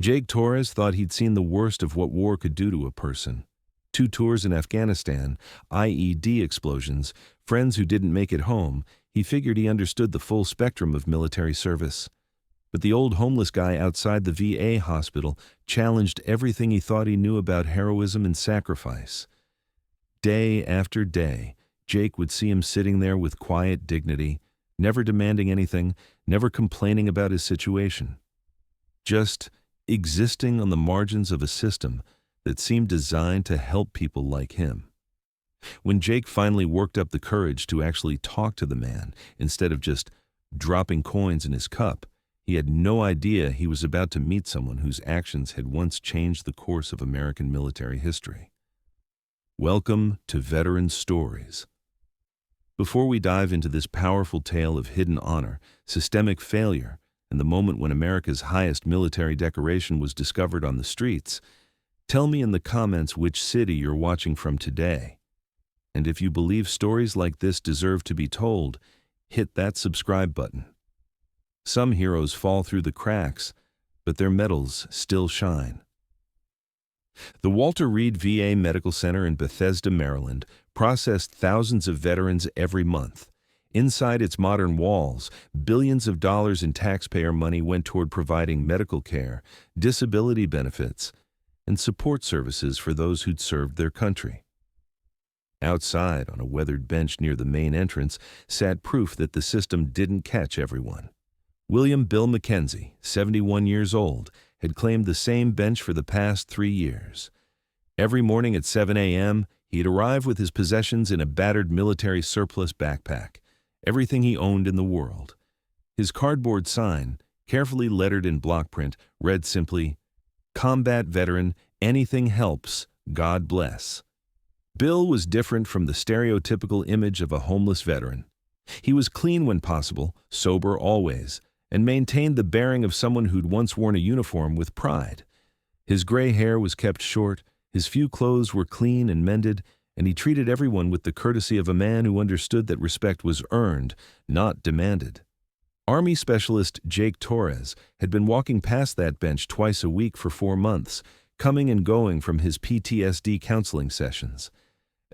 Jake Torres thought he'd seen the worst of what war could do to a person. 2 tours in Afghanistan, IED explosions, friends who didn't make it home. He figured he understood the full spectrum of military service. But the old homeless guy outside the VA hospital challenged everything he thought he knew about heroism and sacrifice. Day after day, Jake would see him sitting there with quiet dignity, never demanding anything, never complaining about his situation. Just existing on the margins of a system that seemed designed to help people like him. When Jake finally worked up the courage to actually talk to the man instead of just dropping coins in his cup, he had no idea he was about to meet someone whose actions had once changed the course of American military history. Welcome to Veteran Stories. Before we dive into this powerful tale of hidden honor, systemic failure, and the moment when America's highest military decoration was discovered on the streets, tell me in the comments which city you're watching from today. And if you believe stories like this deserve to be told, hit that subscribe button. Some heroes fall through the cracks, but their medals still shine. The Walter Reed VA Medical Center in Bethesda, Maryland, processed thousands of veterans every month. Inside its modern walls, billions of dollars in taxpayer money went toward providing medical care, disability benefits, and support services for those who'd served their country. Outside, on a weathered bench near the main entrance, sat proof that the system didn't catch everyone. William Bill McKenzie, 71 years old, had claimed the same bench for the past 3 years. Every morning at 7 a.m., he'd arrive with his possessions in a battered military surplus backpack, everything he owned in the world. His cardboard sign, carefully lettered in block print, read simply, "Combat veteran, anything helps, God bless." Bill was different from the stereotypical image of a homeless veteran. He was clean when possible, sober always, and maintained the bearing of someone who'd once worn a uniform with pride. His gray hair was kept short, his few clothes were clean and mended, and he treated everyone with the courtesy of a man who understood that respect was earned, not demanded. Army Specialist Jake Torres had been walking past that bench twice a week for 4 months, coming and going from his PTSD counseling sessions.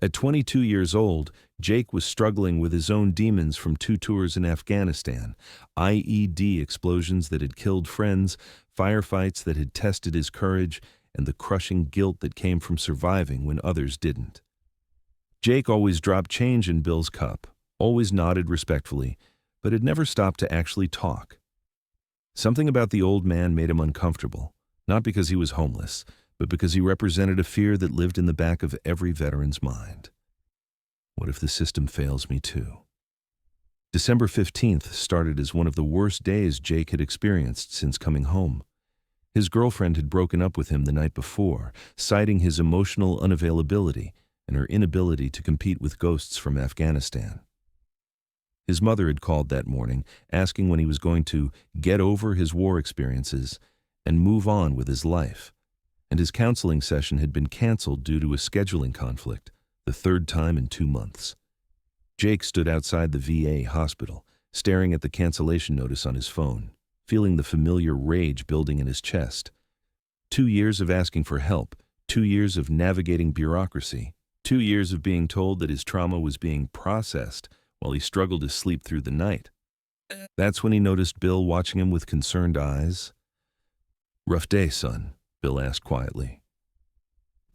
At 22 years old, Jake was struggling with his own demons from 2 tours in Afghanistan, IED explosions that had killed friends, firefights that had tested his courage, and the crushing guilt that came from surviving when others didn't. Jake always dropped change in Bill's cup, always nodded respectfully, but had never stopped to actually talk. Something about the old man made him uncomfortable, not because he was homeless, but because he represented a fear that lived in the back of every veteran's mind. What if the system fails me too? December 15th started as one of the worst days Jake had experienced since coming home. His girlfriend had broken up with him the night before, citing his emotional unavailability and her inability to compete with ghosts from Afghanistan. His mother had called that morning, asking when he was going to get over his war experiences and move on with his life, and his counseling session had been canceled due to a scheduling conflict, the 3rd time in 2 months. Jake stood outside the VA hospital, staring at the cancellation notice on his phone, feeling the familiar rage building in his chest. 2 years of asking for help, 2 years of navigating bureaucracy, 2 years of being told that his trauma was being processed while he struggled to sleep through the night. That's when he noticed Bill watching him with concerned eyes. "Rough day, son," Bill asked quietly.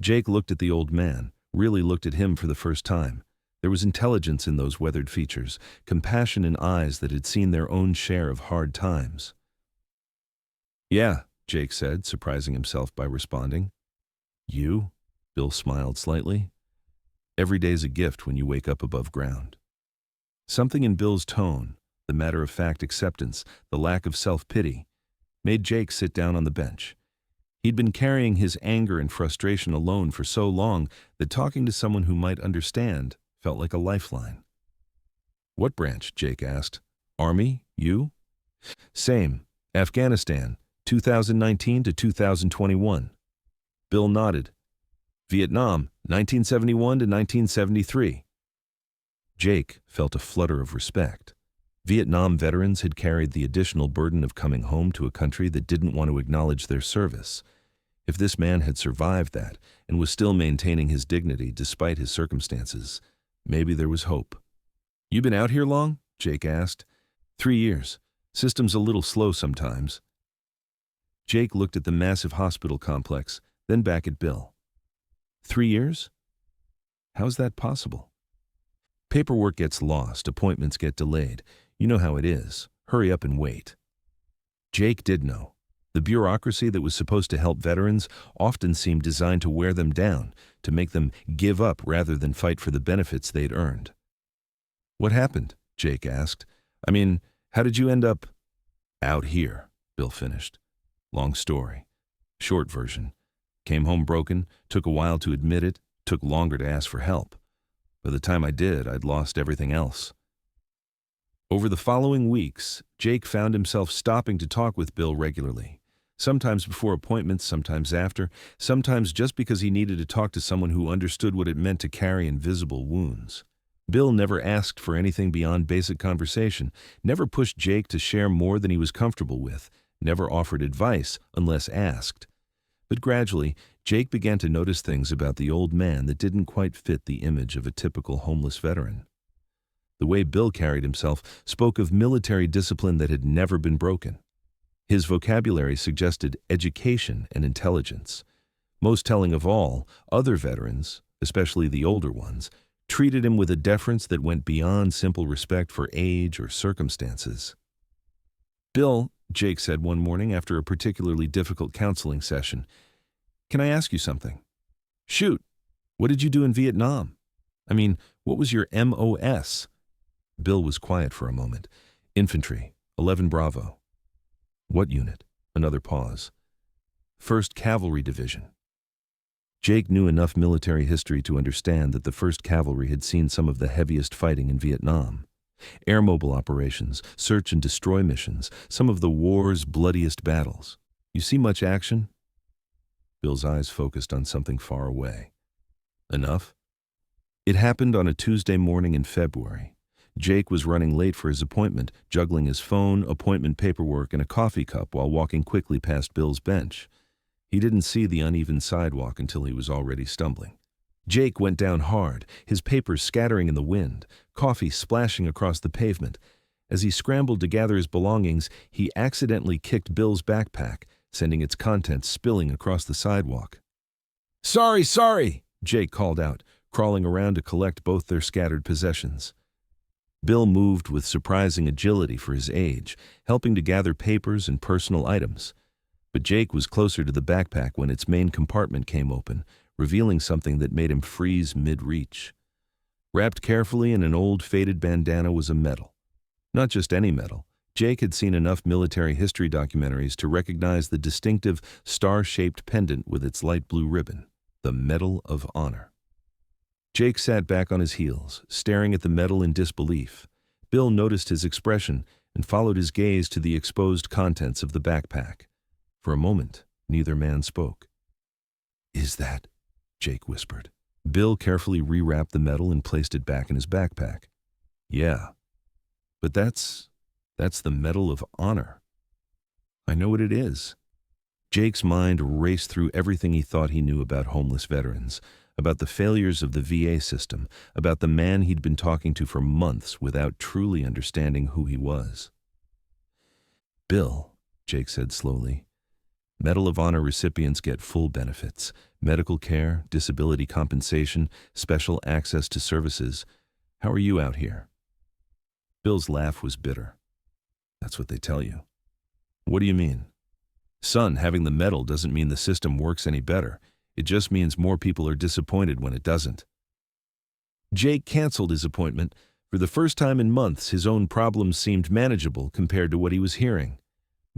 Jake looked at the old man, really looked at him for the first time. There was intelligence in those weathered features, compassion in eyes that had seen their own share of hard times. "Yeah," Jake said, surprising himself by responding. "You?" Bill smiled slightly. "Every day's a gift when you wake up above ground." Something in Bill's tone, the matter-of-fact acceptance, the lack of self-pity, made Jake sit down on the bench. He'd been carrying his anger and frustration alone for so long that talking to someone who might understand felt like a lifeline. "What branch?" Jake asked. "Army? You?" "Same. Afghanistan, 2019 to 2021. Bill nodded. "Vietnam, 1971 to 1973. Jake felt a flutter of respect. Vietnam veterans had carried the additional burden of coming home to a country that didn't want to acknowledge their service. If this man had survived that and was still maintaining his dignity despite his circumstances, maybe there was hope. "You been out here long?" Jake asked. 3 years. System's a little slow sometimes." Jake looked at the massive hospital complex, then back at Bill. 3 years? How's that possible? "Paperwork gets lost, appointments get delayed. You know how it is. Hurry up and wait." Jake did know. The bureaucracy that was supposed to help veterans often seemed designed to wear them down, to make them give up rather than fight for the benefits they'd earned. "What happened?" Jake asked. "I mean, how did you end up out here?" Bill finished. "Long story. Short version. Came home broken, took a while to admit it, took longer to ask for help. By the time I did, I'd lost everything else." Over the following weeks, Jake found himself stopping to talk with Bill regularly. Sometimes before appointments, sometimes after, sometimes just because he needed to talk to someone who understood what it meant to carry invisible wounds. Bill never asked for anything beyond basic conversation, never pushed Jake to share more than he was comfortable with, never offered advice unless asked. But gradually, Jake began to notice things about the old man that didn't quite fit the image of a typical homeless veteran. The way Bill carried himself spoke of military discipline that had never been broken. His vocabulary suggested education and intelligence. Most telling of all, other veterans, especially the older ones, treated him with a deference that went beyond simple respect for age or circumstances. "Bill," Jake said one morning after a particularly difficult counseling session, "can I ask you something?" "Shoot. What did you do in Vietnam? I mean, what was your MOS?" Bill was quiet for a moment. "Infantry, 11 Bravo." "What unit?" Another pause. "1st Cavalry Division." Jake knew enough military history to understand that the 1st Cavalry had seen some of the heaviest fighting in Vietnam. Air mobile operations, search and destroy missions, some of the war's bloodiest battles. "You see much action?" Bill's eyes focused on something far away. "Enough?" It happened on a Tuesday morning in February. Jake was running late for his appointment, juggling his phone, appointment paperwork, and a coffee cup while walking quickly past Bill's bench. He didn't see the uneven sidewalk until he was already stumbling. Jake went down hard, his papers scattering in the wind, coffee splashing across the pavement. As he scrambled to gather his belongings, he accidentally kicked Bill's backpack, sending its contents spilling across the sidewalk. Sorry, Jake called out, crawling around to collect both their scattered possessions. Bill moved with surprising agility for his age, helping to gather papers and personal items. But Jake was closer to the backpack when its main compartment came open, revealing something that made him freeze mid-reach. Wrapped carefully in an old faded bandana was a medal. Not just any medal. Jake had seen enough military history documentaries to recognize the distinctive star-shaped pendant with its light blue ribbon, the Medal of Honor. Jake sat back on his heels, staring at the medal in disbelief. Bill noticed his expression and followed his gaze to the exposed contents of the backpack. For a moment, neither man spoke. "Is that?" Jake whispered. Bill carefully rewrapped the medal and placed it back in his backpack. "Yeah, but that's the Medal of Honor." "I know what it is." Jake's mind raced through everything he thought he knew about homeless veterans, about the failures of the VA system, about the man he'd been talking to for months without truly understanding who he was. "Bill," Jake said slowly, "Medal of Honor recipients get full benefits, medical care, disability compensation, special access to services. How are you out here?" Bill's laugh was bitter. "That's what they tell you." "What do you mean?" "Son, having the medal doesn't mean the system works any better. It just means more people are disappointed when it doesn't." Jake canceled his appointment. For the first time in months, his own problems seemed manageable compared to what he was hearing.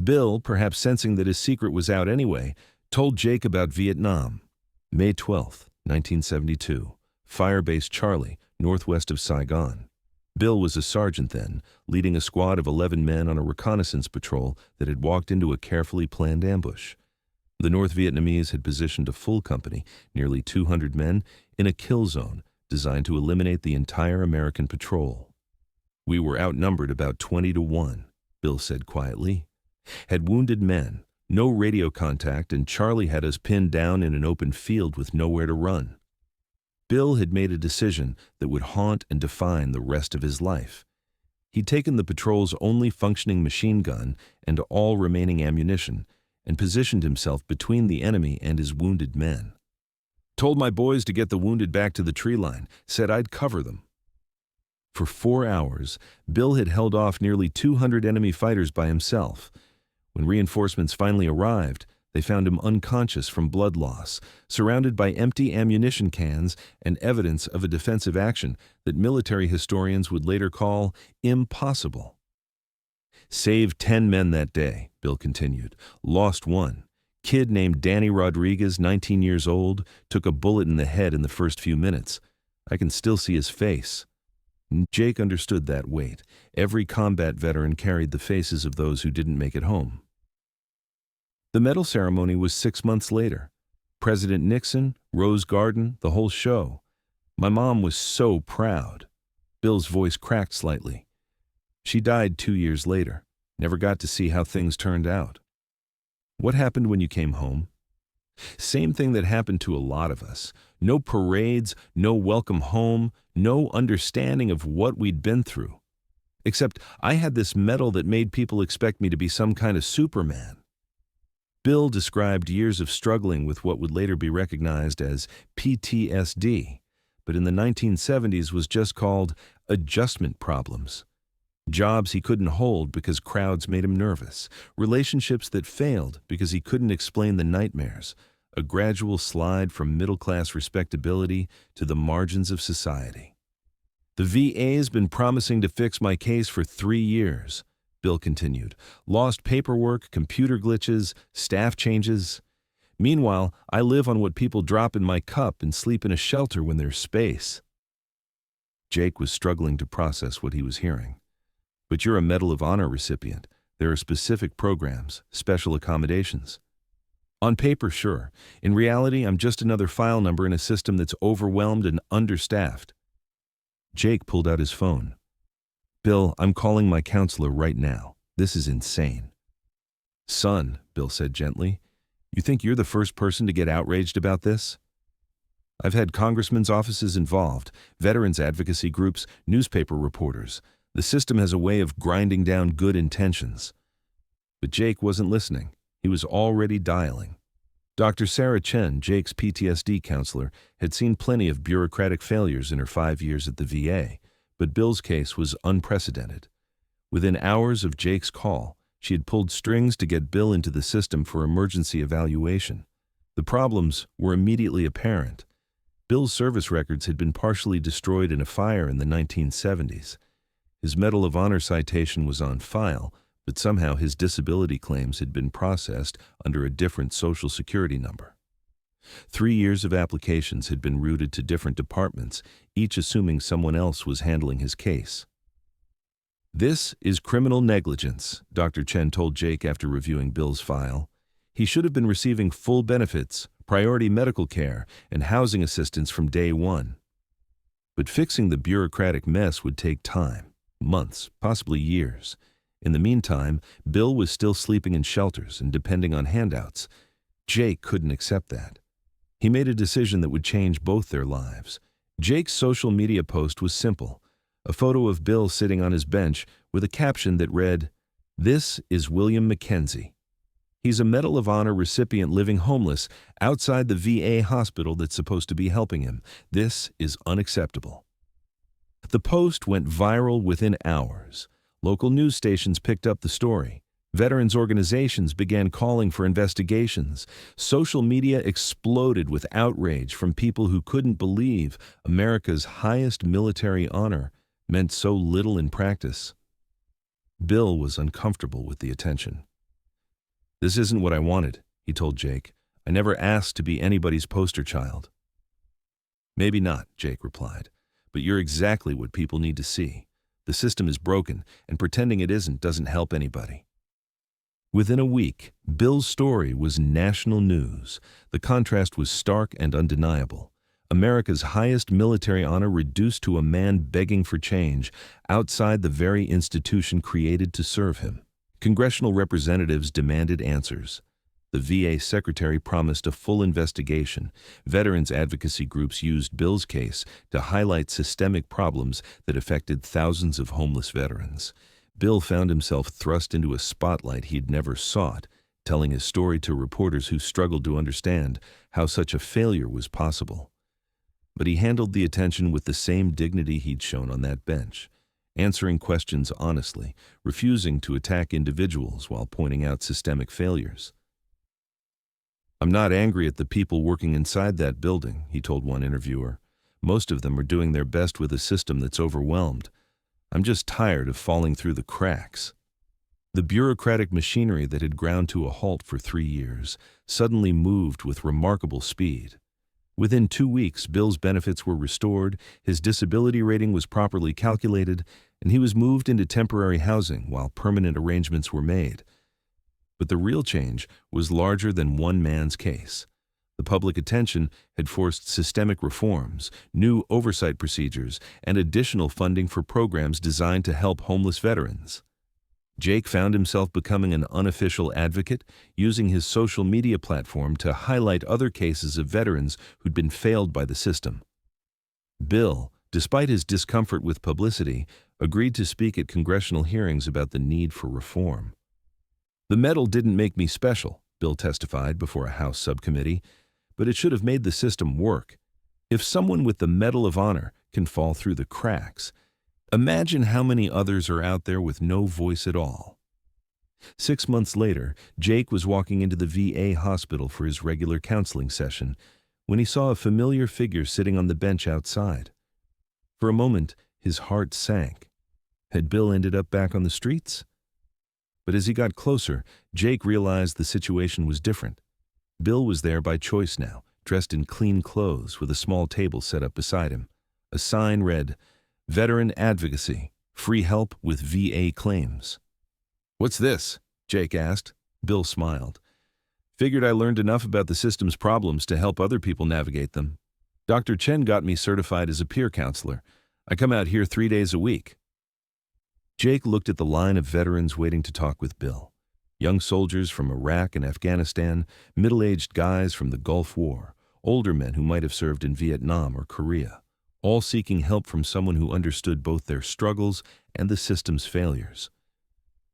Bill, perhaps sensing that his secret was out anyway, told Jake about Vietnam. May 12, 1972, Firebase Charlie, northwest of Saigon. Bill was a sergeant then, leading a squad of 11 men on a reconnaissance patrol that had walked into a carefully planned ambush. The North Vietnamese had positioned a full company, nearly 200 men, in a kill zone designed to eliminate the entire American patrol. We were outnumbered about 20-1, Bill said quietly. Had wounded men, no radio contact, and Charlie had us pinned down in an open field with nowhere to run. Bill had made a decision that would haunt and define the rest of his life. He'd taken the patrol's only functioning machine gun and all remaining ammunition and positioned himself between the enemy and his wounded men. Told my boys to get the wounded back to the tree line, said I'd cover them. For 4 hours, Bill had held off nearly 200 enemy fighters by himself. When reinforcements finally arrived, they found him unconscious from blood loss, surrounded by empty ammunition cans and evidence of a defensive action that military historians would later call impossible. Saved 10 men that day, Bill continued. Lost one. Kid named Danny Rodriguez, 19 years old, took a bullet in the head in the first few minutes. I can still see his face. Jake understood that weight. Every combat veteran carried the faces of those who didn't make it home. The medal ceremony was 6 months later. President Nixon, Rose Garden, the whole show. My mom was so proud. Bill's voice cracked slightly. She died 2 years later. Never got to see how things turned out. What happened when you came home? Same thing that happened to a lot of us. No parades, no welcome home, no understanding of what we'd been through. Except I had this medal that made people expect me to be some kind of Superman. Bill described years of struggling with what would later be recognized as PTSD, but in the 1970s was just called adjustment problems. Jobs he couldn't hold because crowds made him nervous, relationships that failed because he couldn't explain the nightmares, a gradual slide from middle-class respectability to the margins of society. The VA's been promising to fix my case for 3 years, Bill continued. Lost paperwork, computer glitches, staff changes. Meanwhile, I live on what people drop in my cup and sleep in a shelter when there's space. Jake was struggling to process what he was hearing. But you're a Medal of Honor recipient. There are specific programs, special accommodations. On paper, sure. In reality, I'm just another file number in a system that's overwhelmed and understaffed. Jake pulled out his phone. Bill, I'm calling my counselor right now. This is insane. Son, Bill said gently, you think you're the first person to get outraged about this? I've had congressmen's offices involved, veterans advocacy groups, newspaper reporters. The system has a way of grinding down good intentions. But Jake wasn't listening. He was already dialing. Dr. Sarah Chen, Jake's PTSD counselor, had seen plenty of bureaucratic failures in her 5 years at the VA, but Bill's case was unprecedented. Within hours of Jake's call, she had pulled strings to get Bill into the system for emergency evaluation. The problems were immediately apparent. Bill's service records had been partially destroyed in a fire in the 1970s. His Medal of Honor citation was on file, but somehow his disability claims had been processed under a different Social Security number. 3 years of applications had been routed to different departments, each assuming someone else was handling his case. This is criminal negligence, Dr. Chen told Jake after reviewing Bill's file. He should have been receiving full benefits, priority medical care, and housing assistance from day one. But fixing the bureaucratic mess would take time, months, possibly years. In the meantime, Bill was still sleeping in shelters and depending on handouts. Jake couldn't accept that. He made a decision that would change both their lives. Jake's social media post was simple, a photo of Bill sitting on his bench with a caption that read, "This is William McKenzie. He's a Medal of Honor recipient living homeless outside the VA hospital that's supposed to be helping him. This is unacceptable." The post went viral within hours. Local news stations picked up the story. Veterans organizations began calling for investigations. Social media exploded with outrage from people who couldn't believe America's highest military honor meant so little in practice. Bill was uncomfortable with the attention. "This isn't what I wanted," he told Jake. "I never asked to be anybody's poster child." "Maybe not," Jake replied, "but you're exactly what people need to see. The system is broken, and pretending it isn't doesn't help anybody." Within a week, Bill's story was national news. The contrast was stark and undeniable. America's highest military honor reduced to a man begging for change outside the very institution created to serve him. Congressional representatives demanded answers. The VA secretary promised a full investigation. Veterans advocacy groups used Bill's case to highlight systemic problems that affected thousands of homeless veterans. Bill found himself thrust into a spotlight he'd never sought, telling his story to reporters who struggled to understand how such a failure was possible. But he handled the attention with the same dignity he'd shown on that bench, answering questions honestly, refusing to attack individuals while pointing out systemic failures. "I'm not angry at the people working inside that building," he told one interviewer. "Most of them are doing their best with a system that's overwhelmed. I'm just tired of falling through the cracks." The bureaucratic machinery that had ground to a halt for 3 years suddenly moved with remarkable speed. Within 2 weeks, Bill's benefits were restored, his disability rating was properly calculated, and he was moved into temporary housing while permanent arrangements were made. But the real change was larger than one man's case. The public attention had forced systemic reforms, new oversight procedures, and additional funding for programs designed to help homeless veterans. Jake found himself becoming an unofficial advocate, using his social media platform to highlight other cases of veterans who'd been failed by the system. Bill, despite his discomfort with publicity, agreed to speak at congressional hearings about the need for reform. "The medal didn't make me special," Bill testified before a House subcommittee, "but it should have made the system work. If someone with the Medal of Honor can fall through the cracks, imagine how many others are out there with no voice at all." 6 months later, Jake was walking into the VA hospital for his regular counseling session when he saw a familiar figure sitting on the bench outside. For a moment, his heart sank. Had Bill ended up back on the streets? But as he got closer, Jake realized the situation was different. Bill was there by choice now, dressed in clean clothes with a small table set up beside him. A sign read, "Veteran Advocacy, Free Help with VA Claims." "What's this?" Jake asked. Bill smiled. "Figured I learned enough about the system's problems to help other people navigate them. Dr. Chen got me certified as a peer counselor. I come out here 3 days a week." Jake looked at the line of veterans waiting to talk with Bill. Young soldiers from Iraq and Afghanistan, middle-aged guys from the Gulf War, older men who might have served in Vietnam or Korea, all seeking help from someone who understood both their struggles and the system's failures.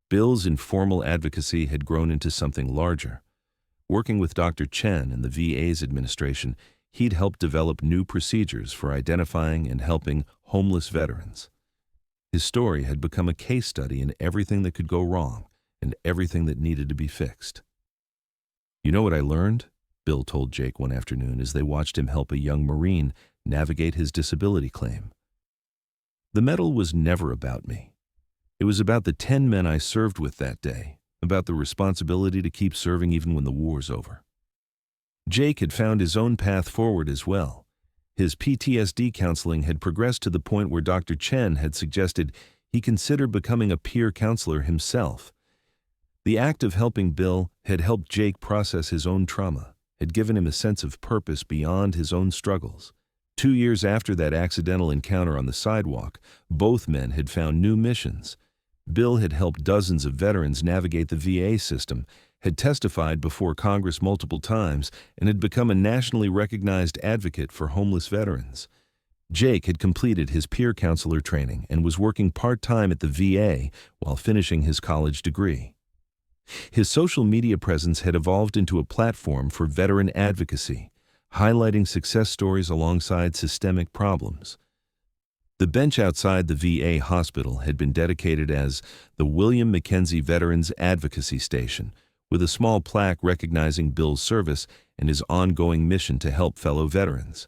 Bill's informal advocacy had grown into something larger. Working with Dr. Chen and the VA's administration, he'd helped develop new procedures for identifying and helping homeless veterans. His story had become a case study in everything that could go wrong and everything that needed to be fixed. "You know what I learned?" Bill told Jake one afternoon as they watched him help a young Marine navigate his disability claim. "The medal was never about me. It was about the 10 men I served with that day, about the responsibility to keep serving even when the war's over." Jake had found his own path forward as well. His PTSD counseling had progressed to the point where Dr. Chen had suggested he consider becoming a peer counselor himself. The act of helping Bill had helped Jake process his own trauma, had given him a sense of purpose beyond his own struggles. 2 years after that accidental encounter on the sidewalk, both men had found new missions. Bill had helped dozens of veterans navigate the VA system, had testified before Congress multiple times, and had become a nationally recognized advocate for homeless veterans. Jake had completed his peer counselor training and was working part-time at the VA while finishing his college degree. His social media presence had evolved into a platform for veteran advocacy, highlighting success stories alongside systemic problems. The bench outside the VA hospital had been dedicated as the William McKenzie Veterans Advocacy Station, with a small plaque recognizing Bill's service and his ongoing mission to help fellow veterans.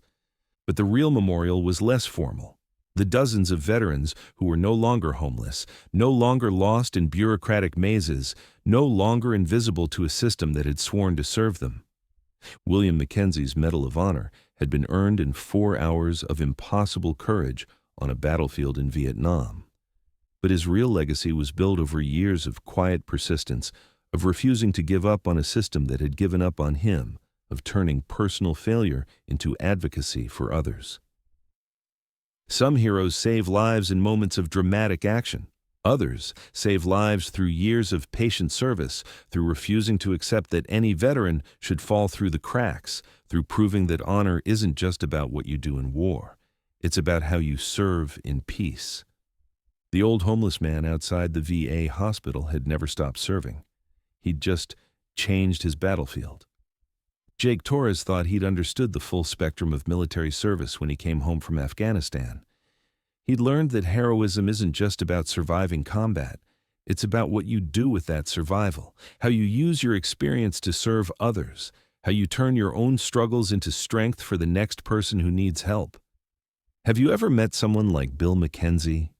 But the real memorial was less formal. The dozens of veterans who were no longer homeless, no longer lost in bureaucratic mazes, no longer invisible to a system that had sworn to serve them. William McKenzie's Medal of Honor had been earned in 4 hours of impossible courage on a battlefield in Vietnam. But his real legacy was built over years of quiet persistence, of refusing to give up on a system that had given up on him, of turning personal failure into advocacy for others. Some heroes save lives in moments of dramatic action. Others save lives through years of patient service, through refusing to accept that any veteran should fall through the cracks, through proving that honor isn't just about what you do in war. It's about how you serve in peace. The old homeless man outside the VA hospital had never stopped serving. He'd just changed his battlefield. Jake Torres thought he'd understood the full spectrum of military service when he came home from Afghanistan. He'd learned that heroism isn't just about surviving combat. It's about what you do with that survival, how you use your experience to serve others, how you turn your own struggles into strength for the next person who needs help. Have you ever met someone like Bill McKenzie?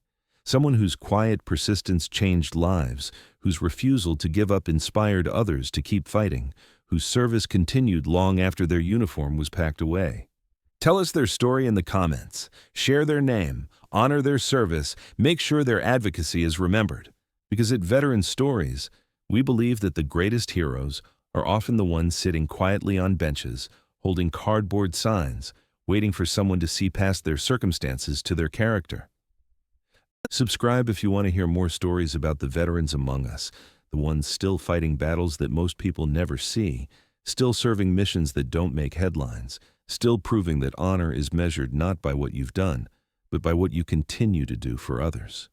Someone whose quiet persistence changed lives, whose refusal to give up inspired others to keep fighting, whose service continued long after their uniform was packed away. Tell us their story in the comments. Share their name, honor their service, make sure their advocacy is remembered. Because at Veteran Stories, we believe that the greatest heroes are often the ones sitting quietly on benches, holding cardboard signs, waiting for someone to see past their circumstances to their character. Subscribe if you want to hear more stories about the veterans among us, the ones still fighting battles that most people never see, still serving missions that don't make headlines, still proving that honor is measured not by what you've done, but by what you continue to do for others.